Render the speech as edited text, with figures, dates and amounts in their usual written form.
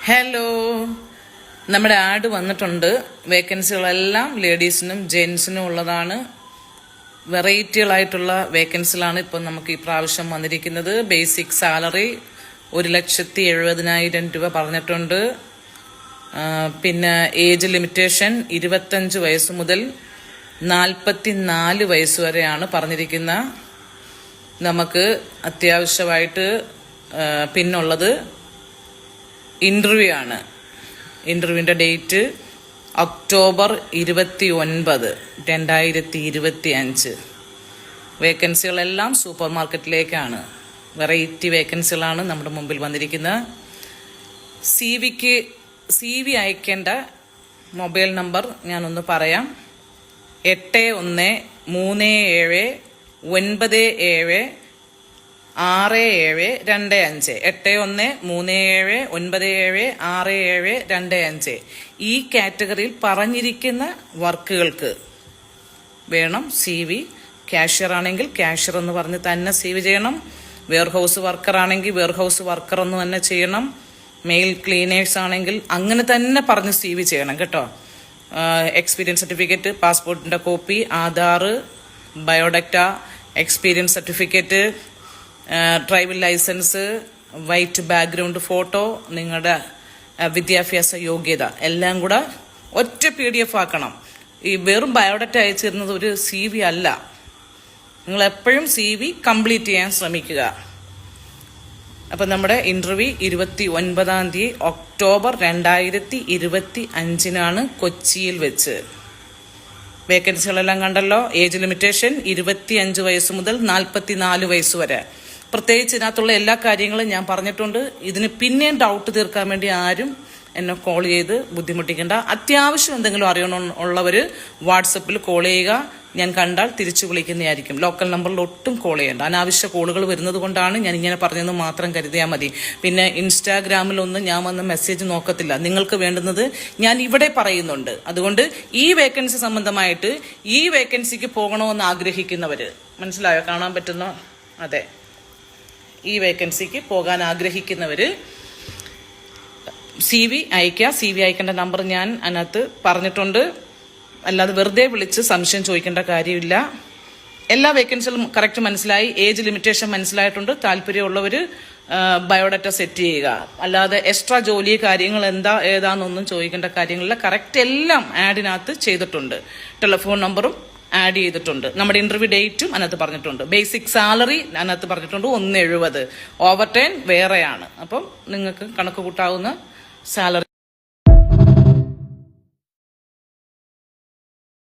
Hello, നമ്മുടെ add വന്നിട്ടുണ്ട്. വേക്കൻസികളെല്ലാം ലേഡീസിനും ജെൻസിനും ഉള്ളതാണ്. വെറൈറ്റികളായിട്ടുള്ള വേക്കൻസികളാണ് ഇപ്പം നമുക്ക് ഈ പ്രാവശ്യം വന്നിരിക്കുന്നത്. ബേസിക് സാലറി 1,70,70,000 രൂപ പറഞ്ഞിട്ടുണ്ട്. പിന്നെ ഏജ് ലിമിറ്റേഷൻ 25 വയസ്സ് മുതൽ 44 വയസ്സ് വരെയാണ് പറഞ്ഞിരിക്കുന്ന. നമുക്ക് അത്യാവശ്യമായിട്ട് പിന്നുള്ളത് ഇന്റർവ്യൂ ആണ്. ഇന്റർവ്യൂവിന്റെ ഡേറ്റ് ഒക്ടോബർ 29, 2025. വേക്കൻസികളെല്ലാം സൂപ്പർ മാർക്കറ്റിലേക്കാണ്. വെറൈറ്റി വേക്കൻസികളാണ് നമ്മുടെ മുമ്പിൽ വന്നിരിക്കുന്നത്. സി വി അയക്കേണ്ട മൊബൈൽ നമ്പർ ഞാനൊന്ന് പറയാം. 813797976725. 8137979765. ഈ കാറ്റഗറിയിൽ പറഞ്ഞിരിക്കുന്ന വർക്കുകൾക്ക് വേണം സി വി. കാഷ്യർ ആണെങ്കിൽ കാഷ്യർ എന്ന് പറഞ്ഞ് തന്നെ സി വി ചെയ്യണം. വെയർഹൗസ് വർക്കർ ആണെങ്കിൽ വെയർഹൗസ് വർക്കർ എന്ന് തന്നെ ചെയ്യണം. മെയിൽ ക്ലീനേഴ്സ് ആണെങ്കിൽ അങ്ങനെ തന്നെ പറഞ്ഞ് സി വി ചെയ്യണം കേട്ടോ. എക്സ്പീരിയൻസ് സർട്ടിഫിക്കറ്റ്, പാസ്പോർട്ടിന്റെ copy, Aadhaar, biodata, experience certificate, driving licence, white background photo, നിങ്ങളുടെ വിദ്യാഭ്യാസ യോഗ്യത എല്ലാം കൂടെ ഒറ്റ PDF ആക്കണം. ഈ വെറും ബയോഡാറ്റ അയച്ചിരുന്നത് ഒരു സി വി അല്ല. നിങ്ങൾ എപ്പോഴും സി വി കംപ്ലീറ്റ് ചെയ്യാൻ ശ്രമിക്കുക. അപ്പം നമ്മുടെ ഇന്റർവ്യൂ 29 ഒക്ടോബർ 2025 കൊച്ചിയിൽ വെച്ച്. വേക്കൻസികളെല്ലാം കണ്ടല്ലോ. ഏജ് ലിമിറ്റേഷൻ 25 വയസ്സ് മുതൽ 44 വയസ്സ് വരെ. പ്രത്യേകിച്ച് ഇതിനകത്തുള്ള എല്ലാ കാര്യങ്ങളും ഞാൻ പറഞ്ഞിട്ടുണ്ട്. ഇതിന് പിന്നെയും ഡൗട്ട് തീർക്കാൻ വേണ്ടി ആരും എന്നെ കോൾ ചെയ്ത് ബുദ്ധിമുട്ടിക്കേണ്ട. അത്യാവശ്യം എന്തെങ്കിലും അറിയണമുള്ളവർ വാട്സപ്പിൽ കോൾ ചെയ്യുക. ഞാൻ കണ്ടാൽ തിരിച്ചു വിളിക്കുന്നതായിരിക്കും. ലോക്കൽ നമ്പറിൽ ഒട്ടും കോൾ ചെയ്യേണ്ട. അനാവശ്യ കോളുകൾ വരുന്നത് കൊണ്ടാണ് ഞാൻ ഇങ്ങനെ പറഞ്ഞതെന്ന് മാത്രം കരുതിയാൽ മതി. പിന്നെ ഇൻസ്റ്റാഗ്രാമിലൊന്നും ഞാൻ വന്ന് മെസ്സേജ് നോക്കത്തില്ല. നിങ്ങൾക്ക് വേണ്ടുന്നത് ഞാൻ ഇവിടെ പറയുന്നുണ്ട്. അതുകൊണ്ട് ഈ വേക്കൻസി സംബന്ധമായിട്ട് ഈ വേക്കൻസിക്ക് പോകണമെന്ന് ആഗ്രഹിക്കുന്നവര്, മനസ്സിലായോ? കാണാൻ പറ്റുന്നോ? അതെ, ഈ വേക്കൻസിക്ക് പോകാൻ ആഗ്രഹിക്കുന്നവര് സി വി അയക്കുക. സി വി അയക്കേണ്ട നമ്പർ ഞാൻ അതിനകത്ത് പറഞ്ഞിട്ടുണ്ട്. അല്ലാതെ വെറുതെ വിളിച്ച് സംശയം ചോദിക്കേണ്ട കാര്യമില്ല. എല്ലാ വേക്കൻസികളും കറക്റ്റ് മനസ്സിലായി. ഏജ് ലിമിറ്റേഷൻ മനസ്സിലായിട്ടുണ്ട്. താല്പര്യമുള്ളവർ ബയോഡാറ്റ സെറ്റ് ചെയ്യുക. അല്ലാതെ എക്സ്ട്രാ ജോലി കാര്യങ്ങൾ ഏതാണെന്നൊന്നും ചോദിക്കേണ്ട കാര്യങ്ങളില്ല. കറക്റ്റ് എല്ലാം ആഡിനകത്ത് ചെയ്തിട്ടുണ്ട്. ടെലിഫോൺ നമ്പറും ആഡ് ചെയ്തിട്ടുണ്ട്. നമ്മുടെ ഇന്റർവ്യൂ ഡേറ്റും അതിനകത്ത് പറഞ്ഞിട്ടുണ്ട്. ബേസിക് സാലറി അതിനകത്ത് പറഞ്ഞിട്ടുണ്ട് 170. ഓവർ ടൈം വേറെയാണ്. അപ്പം നിങ്ങൾക്ക് കണക്ക് കൂട്ടാവുന്ന സാലറി